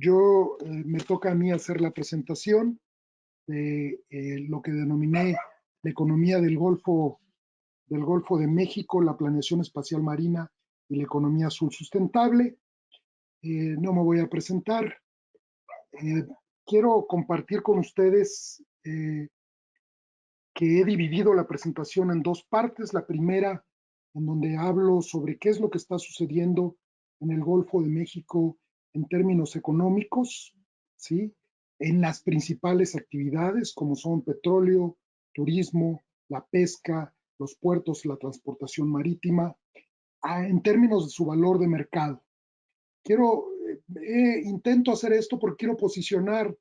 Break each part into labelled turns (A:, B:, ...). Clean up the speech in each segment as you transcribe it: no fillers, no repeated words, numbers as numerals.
A: Me toca a mí hacer la presentación de lo que denominé la economía del Golfo de México, la planeación espacial marina y la economía azul sustentable. No me voy a presentar. Eh, Quiero compartir con ustedes que he dividido la presentación en dos partes. La primera, en donde hablo sobre qué es lo que está sucediendo en el Golfo de México en términos económicos, ¿sí? En las principales actividades como son petróleo, turismo, la pesca, los puertos, la transportación marítima, en términos de su valor de mercado. Intento hacer esto porque quiero posicionar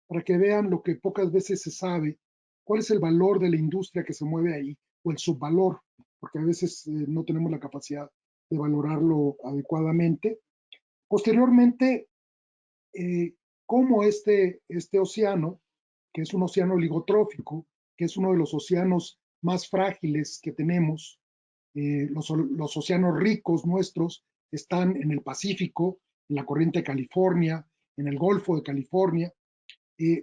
A: para que vean lo que pocas veces se sabe, cuál es el valor de la industria que se mueve ahí, o el subvalor, porque a veces no tenemos la capacidad de valorarlo adecuadamente. Posteriormente, cómo este océano, que es un océano oligotrófico, que es uno de los océanos más frágiles que tenemos, los océanos ricos nuestros están en el Pacífico, en la corriente de California, en el Golfo de California,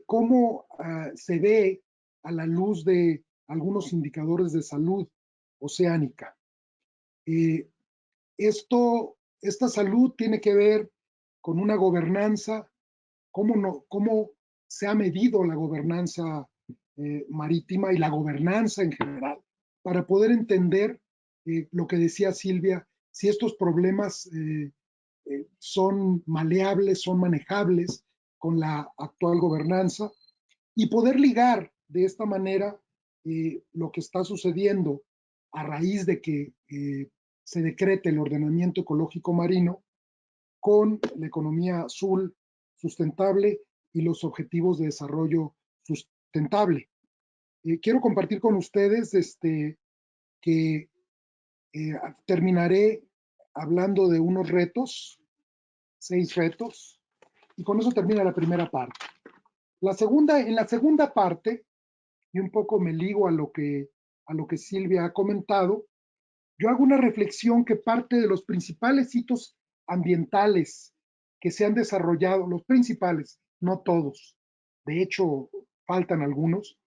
A: cómo se ve a la luz de algunos indicadores de salud oceánica. Eh, Esta salud tiene que ver con una gobernanza, cómo se ha medido la gobernanza marítima y la gobernanza en general, para poder entender lo que decía Silvia, si estos problemas son maleables, son manejables con la actual gobernanza, y poder ligar de esta manera lo que está sucediendo a raíz de que se decrete el ordenamiento ecológico marino con la economía azul sustentable y los objetivos de desarrollo sustentable. Quiero compartir con ustedes que terminaré hablando de unos retos, 6 retos, y con eso termina la primera parte. En la segunda parte, y un poco me ligo a lo que Silvia ha comentado, yo hago una reflexión que parte de los principales hitos ambientales que se han desarrollado, los principales, no todos, de hecho faltan algunos,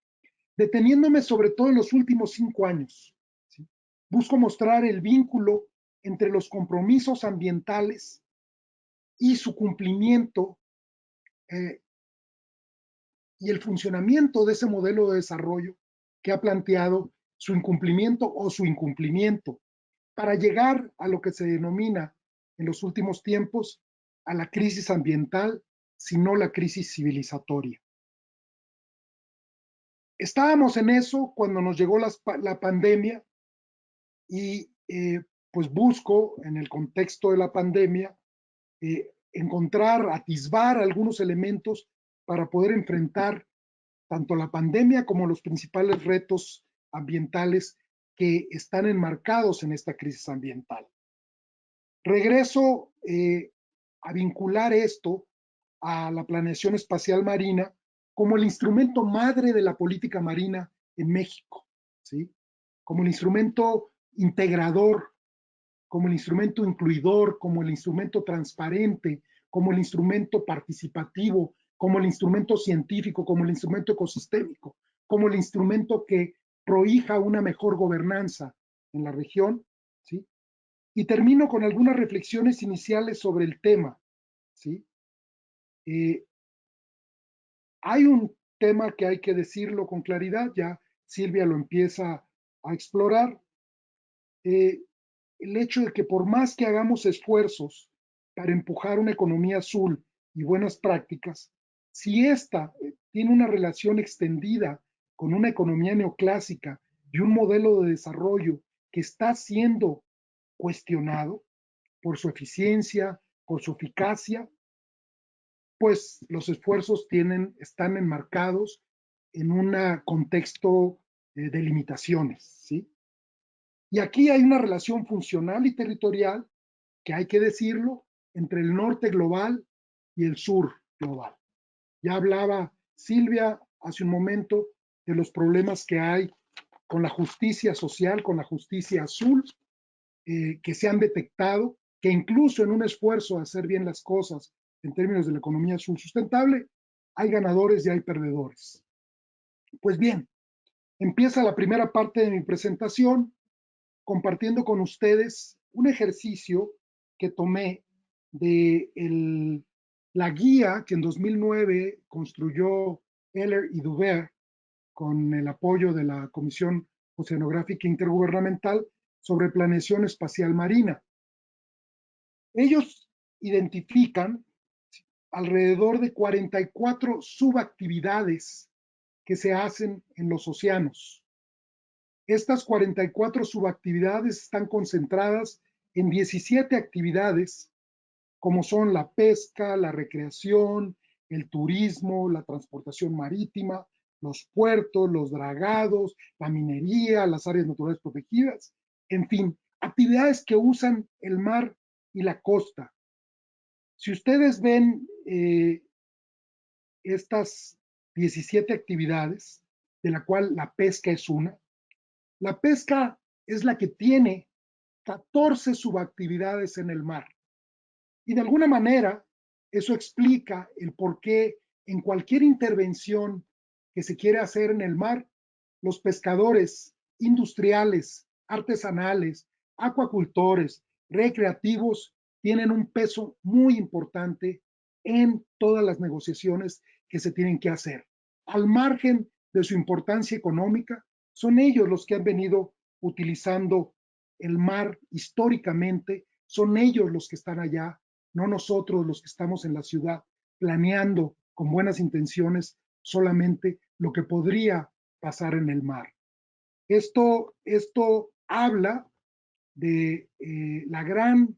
A: deteniéndome sobre todo en los últimos 5 años. ¿Sí? Busco mostrar el vínculo entre los compromisos ambientales y su cumplimiento eh, y el funcionamiento de ese modelo de desarrollo que ha planteado su incumplimiento o su incumplimiento para llegar a lo que se denomina en los últimos tiempos a la crisis ambiental, sino la crisis civilizatoria. Estábamos en eso cuando nos llegó la pandemia y pues busco en el contexto de la pandemia encontrar, atisbar algunos elementos para poder enfrentar tanto la pandemia como los principales retos ambientales que están enmarcados en esta crisis ambiental. Regreso a vincular esto a la planeación espacial marina como el instrumento madre de la política marina en México, ¿sí? Como el instrumento integrador, como el instrumento incluidor, como el instrumento transparente, como el instrumento participativo, como el instrumento científico, como el instrumento ecosistémico, como el instrumento que prohija una mejor gobernanza en la región, ¿sí? Y termino con algunas reflexiones iniciales sobre el tema, ¿sí? Eh, Hay un tema que hay que decirlo con claridad, ya Silvia lo empieza a explorar, eh, el hecho de que por más que hagamos esfuerzos para empujar una economía azul y buenas prácticas, si esta tiene una relación extendida con una economía neoclásica y un modelo de desarrollo que está siendo cuestionado por su eficiencia, por su eficacia, pues los esfuerzos están enmarcados en un contexto de limitaciones, ¿sí? Y aquí hay una relación funcional y territorial, que hay que decirlo, entre el norte global y el sur global. Ya hablaba Silvia hace un momento de los problemas que hay con la justicia social, con la justicia azul, que se han detectado, que incluso en un esfuerzo de hacer bien las cosas en términos de la economía sustentable, hay ganadores y hay perdedores. Pues bien, empieza la primera parte de mi presentación compartiendo con ustedes un ejercicio que tomé de la guía que en 2009 construyó Heller y Dubert con el apoyo de la Comisión Oceanográfica Intergubernamental sobre planeación espacial marina. Ellos identifican alrededor de 44 subactividades que se hacen en los océanos. Estas 44 subactividades están concentradas en 17 actividades, como son la pesca, la recreación, el turismo, la transportación marítima, los puertos, los dragados, la minería, las áreas naturales protegidas, en fin, actividades que usan el mar y la costa. Si ustedes ven estas 17 actividades, de la cual la pesca es una, la pesca es la que tiene 14 subactividades en el mar. Y de alguna manera, eso explica el por qué en cualquier intervención que se quiere hacer en el mar, los pescadores industriales, artesanales, acuacultores, recreativos, tienen un peso muy importante en todas las negociaciones que se tienen que hacer. Al margen de su importancia económica, son ellos los que han venido utilizando el mar históricamente, son ellos los que están allá, no nosotros los que estamos en la ciudad planeando con buenas intenciones solamente lo que podría pasar en el mar. Esto habla de la gran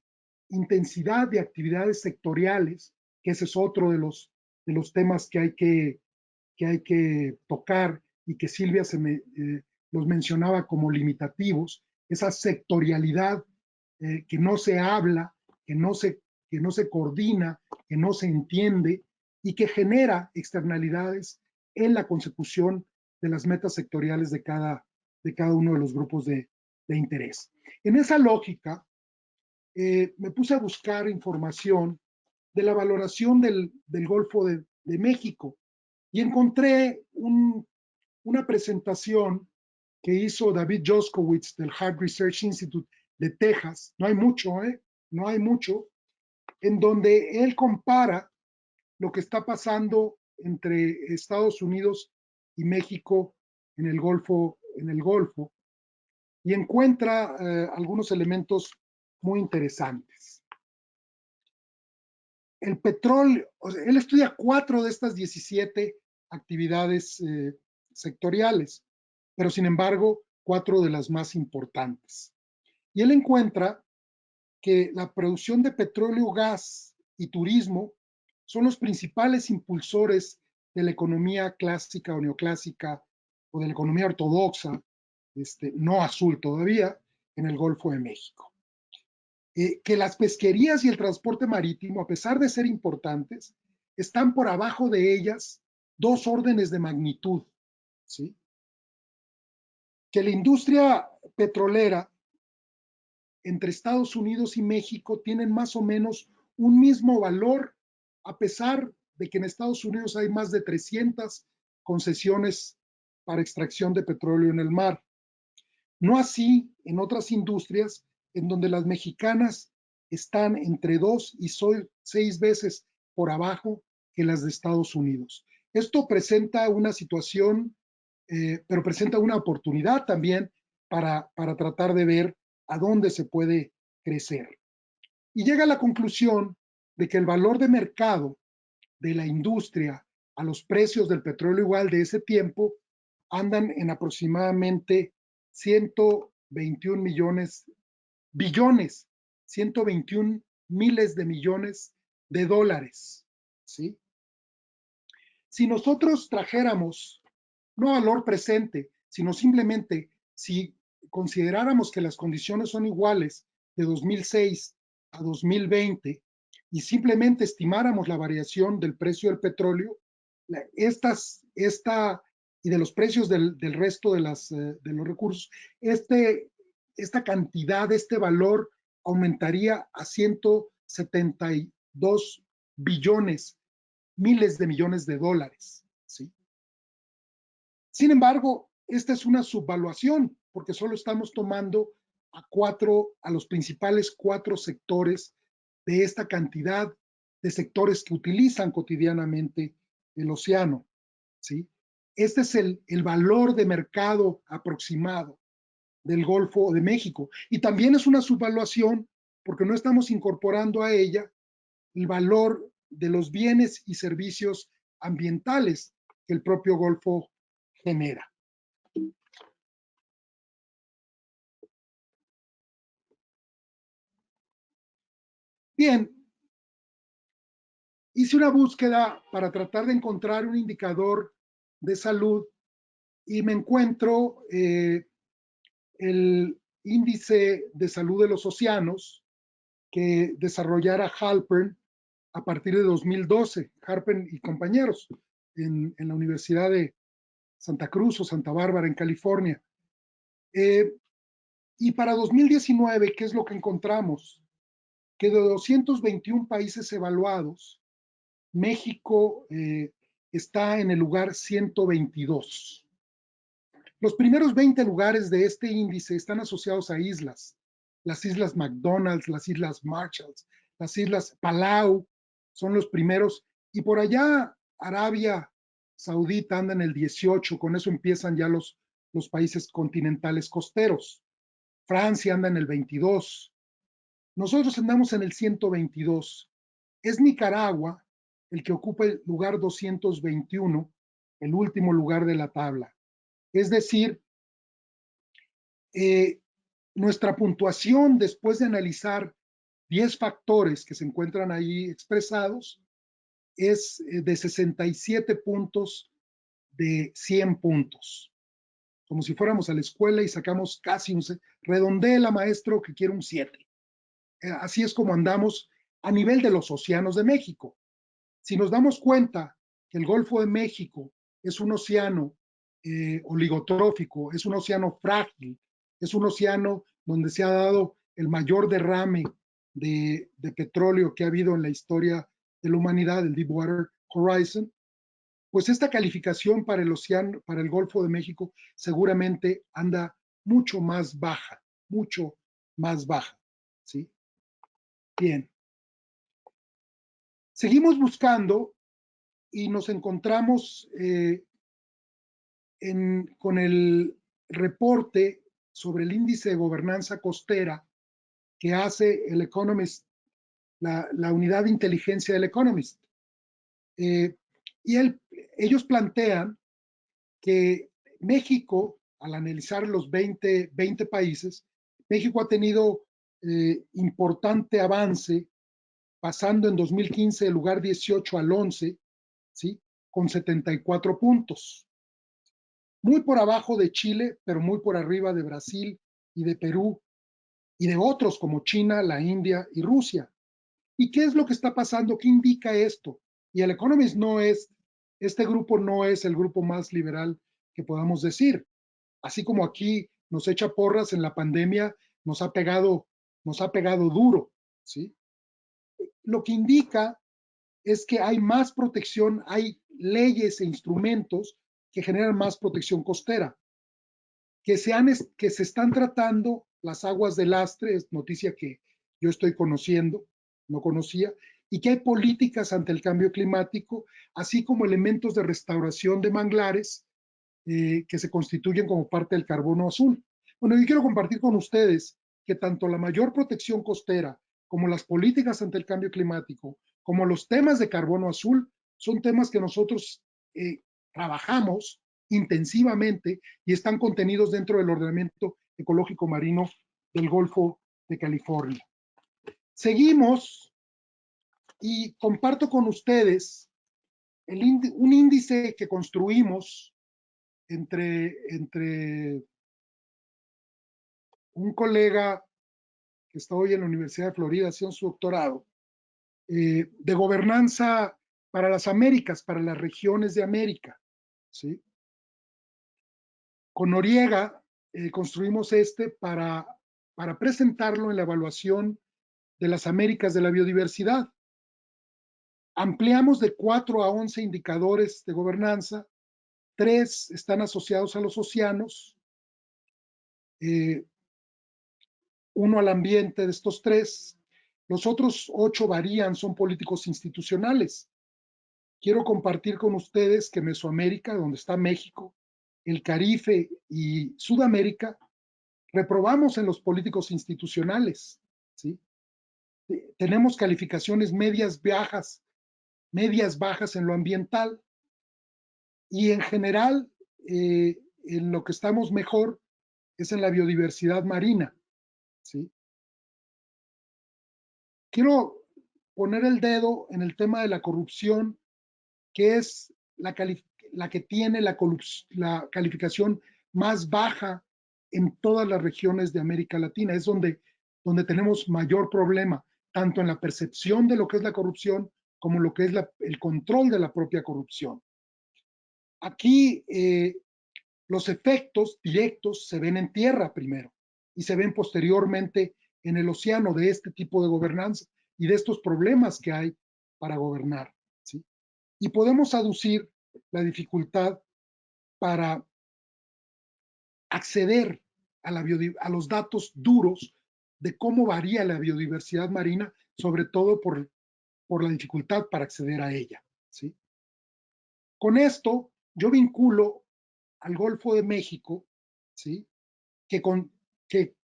A: intensidad de actividades sectoriales, que ese es otro de los temas que hay que tocar y que Silvia los mencionaba como limitativos, esa sectorialidad que no se habla, que no se coordina, que no se entiende y que genera externalidades en la consecución de las metas sectoriales de cada uno de los grupos de interés. En esa lógica, me puse a buscar información de la valoración del Golfo de México y encontré una presentación que hizo David Joskowitz del Hart Research Institute de Texas, no hay mucho, no hay mucho, en donde él compara lo que está pasando entre Estados Unidos y México en el Golfo, y encuentra algunos elementos muy interesantes. El petróleo, o sea, él estudia 4 de estas 17 actividades sectoriales, pero sin embargo 4 de las más importantes. Y él encuentra que la producción de petróleo, gas y turismo son los principales impulsores de la economía clásica o neoclásica o de la economía ortodoxa, no azul todavía, en el Golfo de México. Que las pesquerías y el transporte marítimo, a pesar de ser importantes, están por abajo de ellas 2 órdenes de magnitud, ¿sí? Que la industria petrolera entre Estados Unidos y México tienen más o menos un mismo valor, a pesar de que en Estados Unidos hay más de 300 concesiones para extracción de petróleo en el mar. No así en otras industrias en donde las mexicanas están entre 2 y 6 veces por abajo que las de Estados Unidos. Esto presenta una situación, pero presenta una oportunidad también para tratar de ver a dónde se puede crecer. Y llega a la conclusión de que el valor de mercado de la industria a los precios del petróleo igual de ese tiempo andan en aproximadamente 121 billones, 121 miles de millones de dólares, ¿sí? Si nosotros trajéramos, no valor presente, sino simplemente si consideráramos que las condiciones son iguales de 2006 a 2020 y simplemente estimáramos la variación del precio del petróleo, y de los precios del resto de los recursos, esta cantidad, este valor aumentaría a 172 billones, miles de millones de dólares, ¿sí? Sin embargo, esta es una subvaluación, porque solo estamos tomando a los principales 4 sectores de esta cantidad de sectores que utilizan cotidianamente el océano, ¿sí? Este es el valor de mercado aproximado del Golfo de México. Y también es una subvaluación porque no estamos incorporando a ella el valor de los bienes y servicios ambientales que el propio Golfo genera. Bien, hice una búsqueda para tratar de encontrar un indicador de salud y me encuentro el índice de salud de los océanos que desarrollara Halpern a partir de 2012, Halpern y compañeros en la Universidad de Santa Cruz o Santa Bárbara en California. Y para 2019, ¿qué es lo que encontramos? Que de 221 países evaluados, México está en el lugar 122. Los primeros 20 lugares de este índice están asociados a islas. Las islas McDonald's, las islas Marshalls, las islas Palau son los primeros. Y por allá Arabia Saudita anda en el 18, con eso empiezan ya los países continentales costeros. Francia anda en el 22. Nosotros andamos en el 122. Es Nicaragua el que ocupa el lugar 221, el último lugar de la tabla. Es decir, nuestra puntuación después de analizar 10 factores que se encuentran ahí expresados es de 67 puntos de 100 puntos. Como si fuéramos a la escuela y sacamos casi un... Redondela, maestro, que quiere un 7. Así es como andamos a nivel de los océanos de México. Si nos damos cuenta que el Golfo de México es un océano oligotrófico, es un océano frágil, es un océano donde se ha dado el mayor derrame de petróleo que ha habido en la historia de la humanidad, el Deepwater Horizon, pues esta calificación para el océano, para el Golfo de México, seguramente anda mucho más baja, mucho más baja, ¿sí? Bien. Seguimos buscando y nos encontramos con el reporte sobre el índice de gobernanza costera que hace el Economist, la unidad de inteligencia del Economist. Y ellos plantean que México, al analizar los 20 países, México ha tenido importante avance, pasando en 2015 del lugar 18 al 11, ¿sí? Con 74 puntos. Muy por abajo de Chile, pero muy por arriba de Brasil y de Perú y de otros como China, la India y Rusia. ¿Y qué es lo que está pasando? ¿Qué indica esto? Y el Economist no es, este grupo no es el grupo más liberal que podamos decir. Así como aquí nos echa porras en la pandemia, nos ha pegado duro, ¿sí? Lo que indica es que hay más protección, hay leyes e instrumentos que generan más protección costera, que se están tratando las aguas de lastre, es noticia que yo estoy conociendo, no conocía, y que hay políticas ante el cambio climático, así como elementos de restauración de manglares que se constituyen como parte del carbono azul. Bueno, yo quiero compartir con ustedes que tanto la mayor protección costera como las políticas ante el cambio climático, como los temas de carbono azul, son temas que nosotros trabajamos intensivamente y están contenidos dentro del ordenamiento ecológico marino del Golfo de California. Seguimos y comparto con ustedes un índice que construimos entre un colega que está hoy en la Universidad de Florida haciendo su doctorado, de gobernanza para las Américas, para las regiones de América, ¿sí? Con Noriega construimos para presentarlo en la evaluación de las Américas de la biodiversidad. Ampliamos de 4 a 11 indicadores de gobernanza, 3 están asociados a los océanos, 1 al ambiente de estos 3, los otros 8 varían, son políticos institucionales. Quiero compartir con ustedes que Mesoamérica, donde está México, el Caribe y Sudamérica, reprobamos en los políticos institucionales, ¿sí? Tenemos calificaciones medias bajas en lo ambiental y en general en lo que estamos mejor es en la biodiversidad marina, ¿sí? Quiero poner el dedo en el tema de la corrupción, que es la que tiene la calificación más baja en todas las regiones de América Latina. Es donde tenemos mayor problema, tanto en la percepción de lo que es la corrupción como lo que es el control de la propia corrupción. Aquí los efectos directos se ven en tierra primero y se ven posteriormente en el océano de este tipo de gobernanza y de estos problemas que hay para gobernar, ¿sí? Y podemos aducir la dificultad para acceder a los datos duros de cómo varía la biodiversidad marina, sobre todo por la dificultad para acceder a ella, ¿sí? Con esto yo vinculo al Golfo de México, ¿sí? Que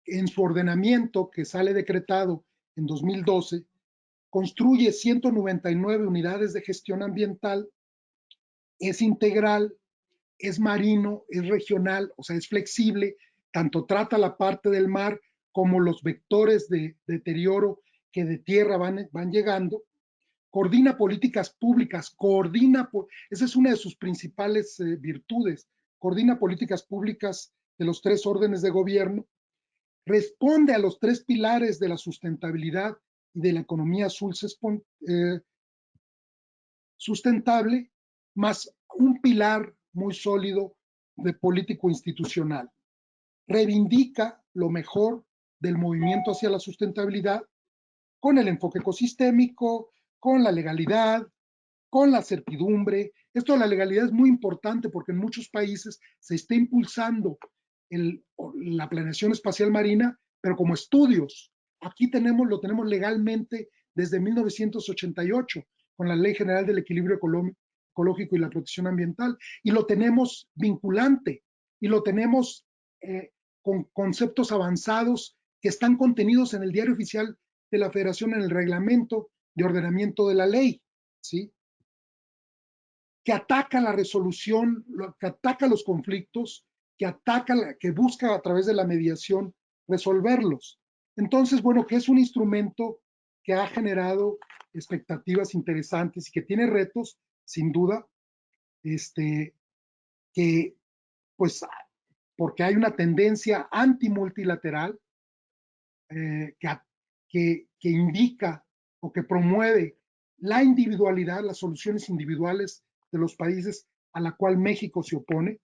A: en su ordenamiento, que sale decretado en 2012, construye 199 unidades de gestión ambiental, es integral, es marino, es regional, o sea, es flexible, tanto trata la parte del mar como los vectores de deterioro que de tierra van llegando, coordina políticas públicas, esa es una de sus principales virtudes, coordina políticas públicas de los 3 órdenes de gobierno, responde a los 3 pilares de la sustentabilidad y de la economía azul sustentable, más un pilar muy sólido de político institucional. Reivindica lo mejor del movimiento hacia la sustentabilidad con el enfoque ecosistémico, con la legalidad, con la certidumbre. Esto de la legalidad es muy importante porque en muchos países se está impulsando la planeación espacial marina, pero como estudios. Aquí lo tenemos legalmente desde 1988 con la Ley General del Equilibrio Ecológico y la Protección Ambiental, y lo tenemos vinculante, y lo tenemos con conceptos avanzados que están contenidos en el Diario Oficial de la Federación, en el Reglamento de Ordenamiento de la Ley, ¿sí? Que ataca la resolución, que ataca los conflictos, que busca a través de la mediación resolverlos. Entonces, bueno, que es un instrumento que ha generado expectativas interesantes y que tiene retos, sin duda, que pues porque hay una tendencia antimultilateral que indica o que promueve la individualidad, las soluciones individuales de los países a la cual México se opone,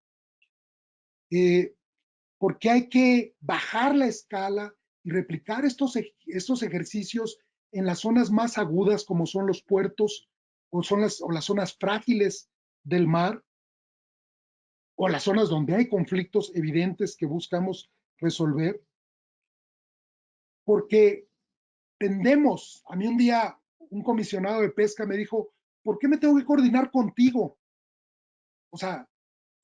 A: porque hay que bajar la escala y replicar estos ejercicios en las zonas más agudas como son los puertos o las zonas frágiles del mar o las zonas donde hay conflictos evidentes que buscamos resolver, porque tendemos, a mí un día un comisionado de pesca me dijo, ¿por qué me tengo que coordinar contigo? O sea,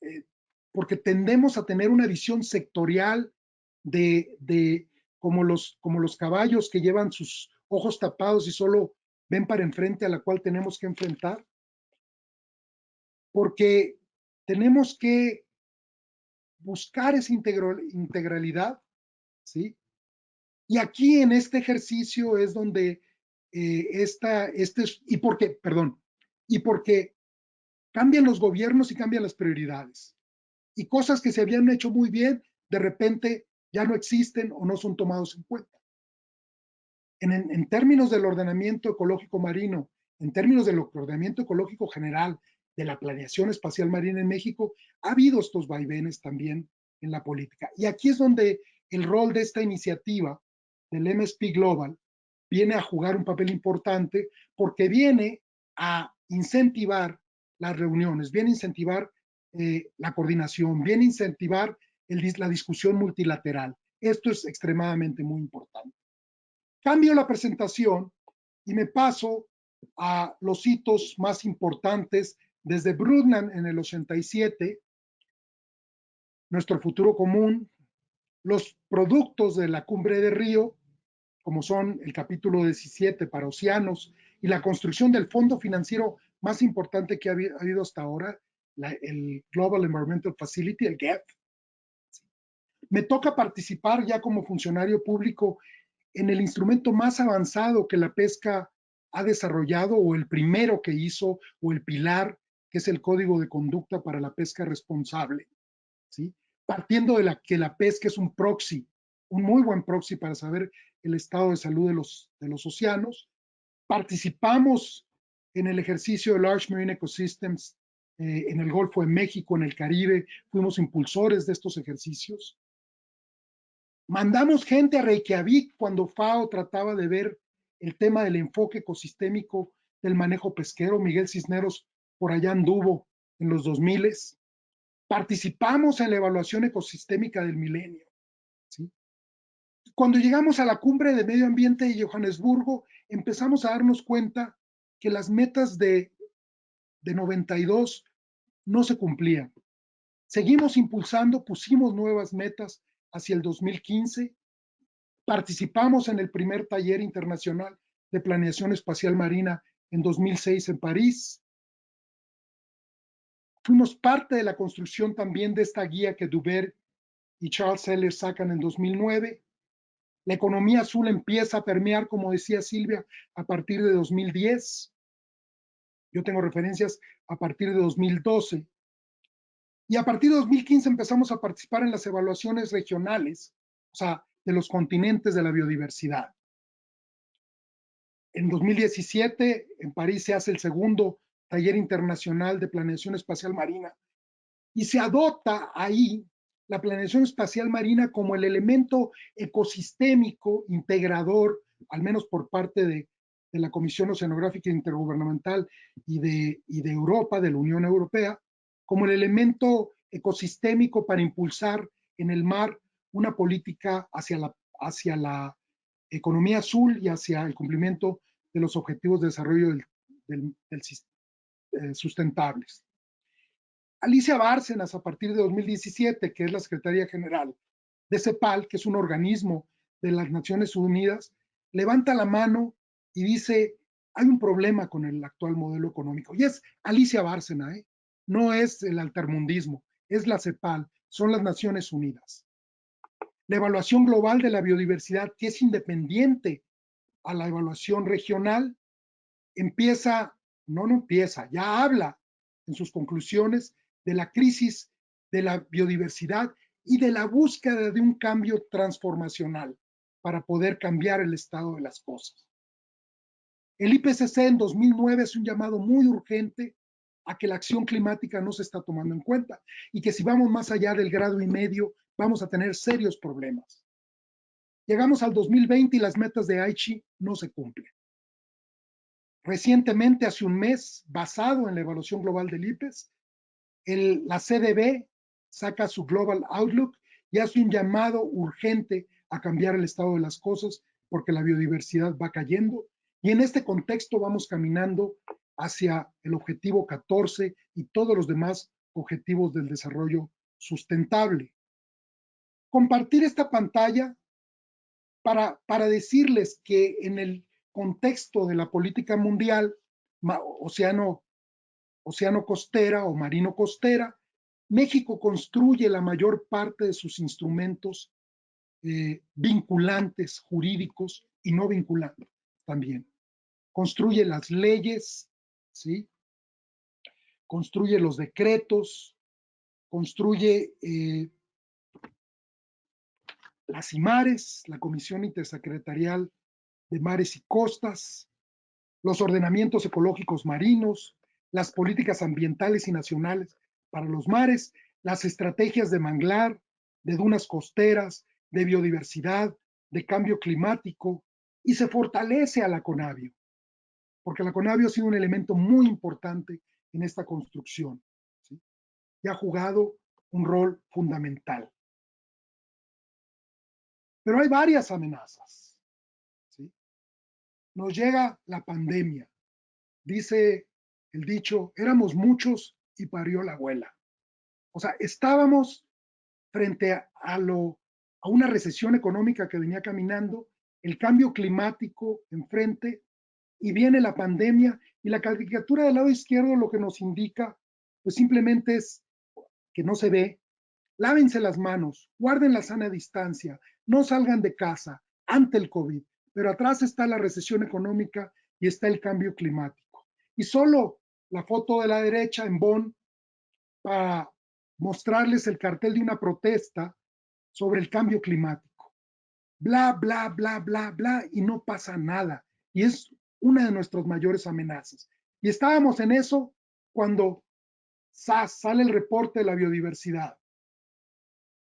A: eh, porque tendemos a tener una visión sectorial de como los caballos que llevan sus ojos tapados y solo ven para enfrente a la cual tenemos que enfrentar, porque tenemos que buscar esa integralidad, ¿sí? Y aquí en este ejercicio es donde y porque cambian los gobiernos y cambian las prioridades. Y cosas que se habían hecho muy bien, de repente ya no existen o no son tomados en cuenta. En términos del ordenamiento ecológico marino, en términos del ordenamiento ecológico general, de la planeación espacial marina en México, ha habido estos vaivenes también en la política. Y aquí es donde el rol de esta iniciativa del MSP Global viene a jugar un papel importante porque viene a incentivar las reuniones, viene a incentivar la coordinación, viene a incentivar la discusión multilateral. Esto es extremadamente muy importante. Cambio la presentación y me paso a los hitos más importantes desde Brundtland en el 87, nuestro futuro común, los productos de la Cumbre de Río, como son el capítulo 17 para océanos y la construcción del fondo financiero más importante que ha habido hasta ahora, el Global Environmental Facility, el GEF. Me toca participar ya como funcionario público en el instrumento más avanzado que la pesca ha desarrollado, o el primero que hizo, o el pilar, que es el Código de Conducta para la Pesca Responsable, ¿sí? Partiendo de que la pesca es un proxy, un muy buen proxy para saber el estado de salud de los océanos. Participamos en el ejercicio de Large Marine Ecosystems en el Golfo de México, en el Caribe, fuimos impulsores de estos ejercicios. Mandamos gente a Reykjavik cuando FAO trataba de ver el tema del enfoque ecosistémico del manejo pesquero. Miguel Cisneros por allá anduvo en los 2000. Participamos en la evaluación ecosistémica del milenio, ¿sí? Cuando llegamos a la cumbre de medio ambiente de Johannesburgo, empezamos a darnos cuenta que las metas de 92 no se cumplían. Seguimos impulsando, pusimos nuevas metas hacia el 2015, participamos en el primer taller internacional de planeación espacial marina en 2006 en París. Fuimos parte de la construcción también de esta guía que Dubert y Charles Eller sacan en 2009. La economía azul empieza a permear, como decía Silvia, a partir de 2010. Yo tengo referencias a partir de 2012. Y a partir de 2015 empezamos a participar en las evaluaciones regionales, o sea, de los continentes de la biodiversidad. En 2017, en París, se hace el segundo taller internacional de planeación espacial marina y se adopta ahí la planeación espacial marina como el elemento ecosistémico integrador, al menos por parte de la Comisión Oceanográfica Intergubernamental y de Europa, de la Unión Europea, como el elemento ecosistémico para impulsar en el mar una política hacia la economía azul y hacia el cumplimiento de los objetivos de desarrollo sustentables. Alicia Bárcenas, a partir de 2017, que es la Secretaría General de CEPAL, que es un organismo de las Naciones Unidas, levanta la mano y dice, hay un problema con el actual modelo económico. Y es Alicia Bárcena, no es el altermundismo, es la CEPAL, son las Naciones Unidas. La evaluación global de la biodiversidad, que es independiente a la evaluación regional, ya habla en sus conclusiones de la crisis de la biodiversidad y de la búsqueda de un cambio transformacional para poder cambiar el estado de las cosas. El IPCC en 2009 es un llamado muy urgente a que la acción climática no se está tomando en cuenta y que si vamos más allá del 1,5 grados vamos a tener serios problemas. Llegamos al 2020 y las metas de Aichi no se cumplen. Recientemente, hace un mes, basado en la evaluación global del IPES, la CDB saca su Global Outlook y hace un llamado urgente a cambiar el estado de las cosas porque la biodiversidad va cayendo y en este contexto vamos caminando hacia el objetivo 14 y todos los demás objetivos del desarrollo sustentable. Compartir esta pantalla para decirles que en el contexto de la política mundial océano costera o marino costera, México construye la mayor parte de sus instrumentos vinculantes, jurídicos y no vinculantes también. Construye las leyes, ¿sí? Construye los decretos, construye las IMARES, la Comisión Intersecretarial de Mares y Costas, los ordenamientos ecológicos marinos, las políticas ambientales y nacionales para los mares, las estrategias de manglar, de dunas costeras, de biodiversidad, de cambio climático, y se fortalece a la CONABIO. porque la CONAVIO ha sido un elemento muy importante en esta construcción, ¿sí? Y ha jugado un rol fundamental. Pero hay varias amenazas, ¿sí? Nos llega la pandemia. Dice el dicho, éramos muchos y parió la abuela. O sea, estábamos frente a una recesión económica que venía caminando, el cambio climático enfrente, y viene la pandemia, y la caricatura del lado izquierdo lo que nos indica, pues simplemente es que no se ve, lávense las manos, guarden la sana distancia, no salgan de casa ante el COVID, pero atrás está la recesión económica y está el cambio climático. Y solo la foto de la derecha en Bonn para mostrarles el cartel de una protesta sobre el cambio climático. Bla, bla, bla, bla, bla, y no pasa nada. Y es una de nuestras mayores amenazas. Y estábamos en eso cuando sale el reporte de la biodiversidad.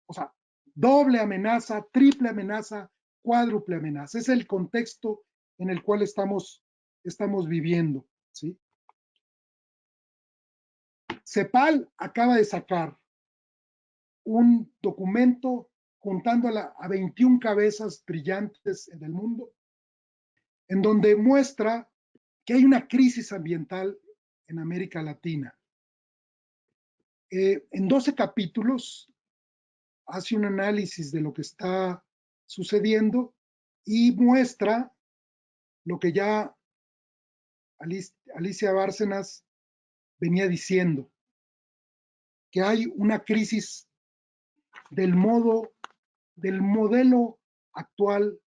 A: O sea, doble amenaza, triple amenaza, cuádruple amenaza. Es el contexto en el cual estamos viviendo, ¿sí? CEPAL acaba de sacar un documento juntando a 21 cabezas brillantes en el mundo, en donde muestra que hay una crisis ambiental en América Latina. En 12 capítulos hace un análisis de lo que está sucediendo y muestra lo que ya Alicia Bárcenas venía diciendo, que hay una crisis del modelo actual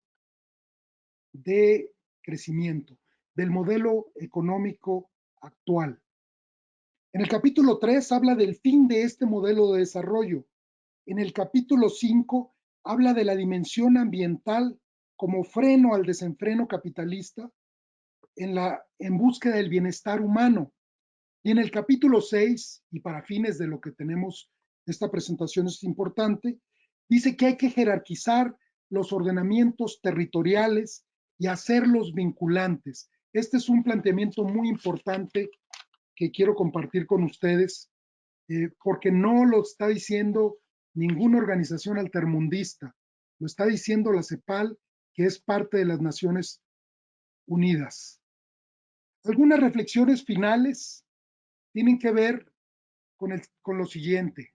A: de crecimiento, del modelo económico actual. En el capítulo 3 habla del fin de este modelo de desarrollo. En el capítulo 5 habla de la dimensión ambiental como freno al desenfreno capitalista en búsqueda del bienestar humano. Y en el capítulo 6, y para fines de lo que tenemos, esta presentación es importante, dice que hay que jerarquizar los ordenamientos territoriales y hacerlos vinculantes. Este es un planteamiento muy importante que quiero compartir con ustedes, porque no lo está diciendo ninguna organización altermundista, lo está diciendo la CEPAL, que es parte de las Naciones Unidas. Algunas reflexiones finales tienen que ver con lo siguiente.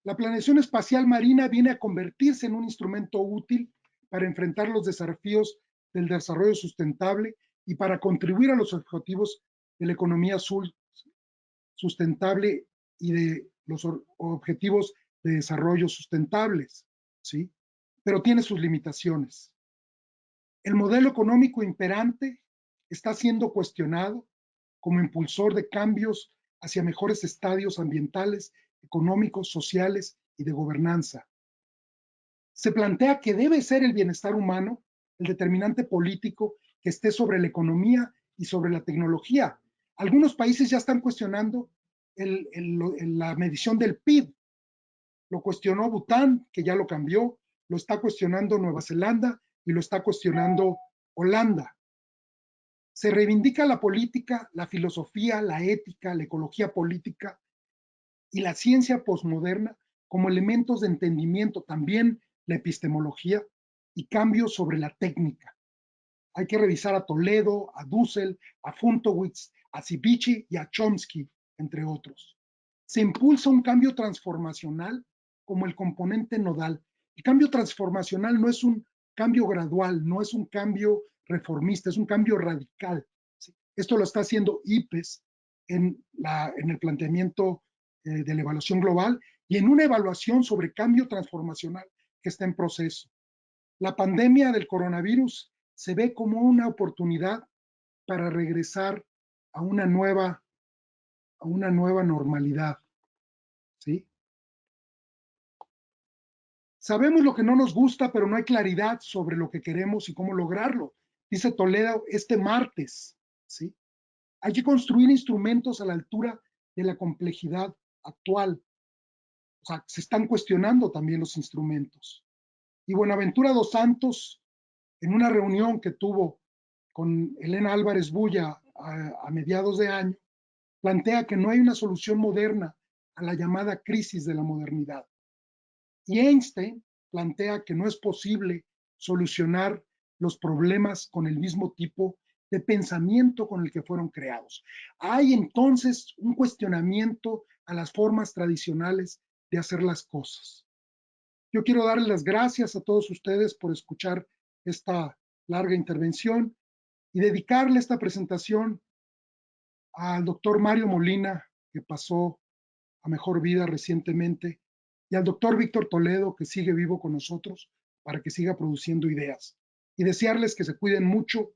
A: La planeación espacial marina viene a convertirse en un instrumento útil para enfrentar los desafíos del desarrollo sustentable y para contribuir a los objetivos de la economía sustentable y de los objetivos de desarrollo sustentables, ¿sí? Pero tiene sus limitaciones. El modelo económico imperante está siendo cuestionado como impulsor de cambios hacia mejores estadios ambientales, económicos, sociales y de gobernanza. Se plantea que debe ser el bienestar humano el determinante político que esté sobre la economía y sobre la tecnología. Algunos países ya están cuestionando la medición del PIB. Lo cuestionó Bután, que ya lo cambió, lo está cuestionando Nueva Zelanda y lo está cuestionando Holanda. Se reivindica la política, la filosofía, la ética, la ecología política y la ciencia posmoderna como elementos de entendimiento, también la epistemología y cambios sobre la técnica. Hay que revisar a Toledo, a Dussel, a Funtowitz, a Cibici y a Chomsky, entre otros. Se impulsa un cambio transformacional como el componente nodal. El cambio transformacional no es un cambio gradual, no es un cambio reformista, es un cambio radical. ¿Sí? Esto lo está haciendo IPES en el planteamiento de la evaluación global y en una evaluación sobre cambio transformacional que está en proceso. La pandemia del coronavirus se ve como una oportunidad para regresar a una nueva normalidad, ¿sí? Sabemos lo que no nos gusta, pero no hay claridad sobre lo que queremos y cómo lograrlo. Dice Toledo este martes, ¿sí? Hay que construir instrumentos a la altura de la complejidad actual. O sea, se están cuestionando también los instrumentos. Y Buenaventura dos Santos, en una reunión que tuvo con Elena Álvarez Bulla a mediados de año, plantea que no hay una solución moderna a la llamada crisis de la modernidad. Y Einstein plantea que no es posible solucionar los problemas con el mismo tipo de pensamiento con el que fueron creados. Hay entonces un cuestionamiento a las formas tradicionales de hacer las cosas. Yo quiero darles las gracias a todos ustedes por escuchar esta larga intervención y dedicarle esta presentación al doctor Mario Molina, que pasó a mejor vida recientemente, y al doctor Víctor Toledo, que sigue vivo con nosotros, para que siga produciendo ideas. Y desearles que se cuiden mucho,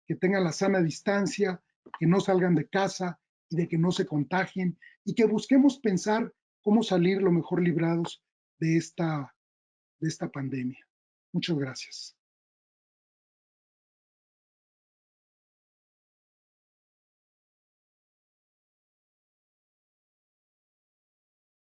A: que tengan la sana distancia, que no salgan de casa y de que no se contagien, y que busquemos pensar cómo salir lo mejor librados de esta pandemia. Muchas gracias.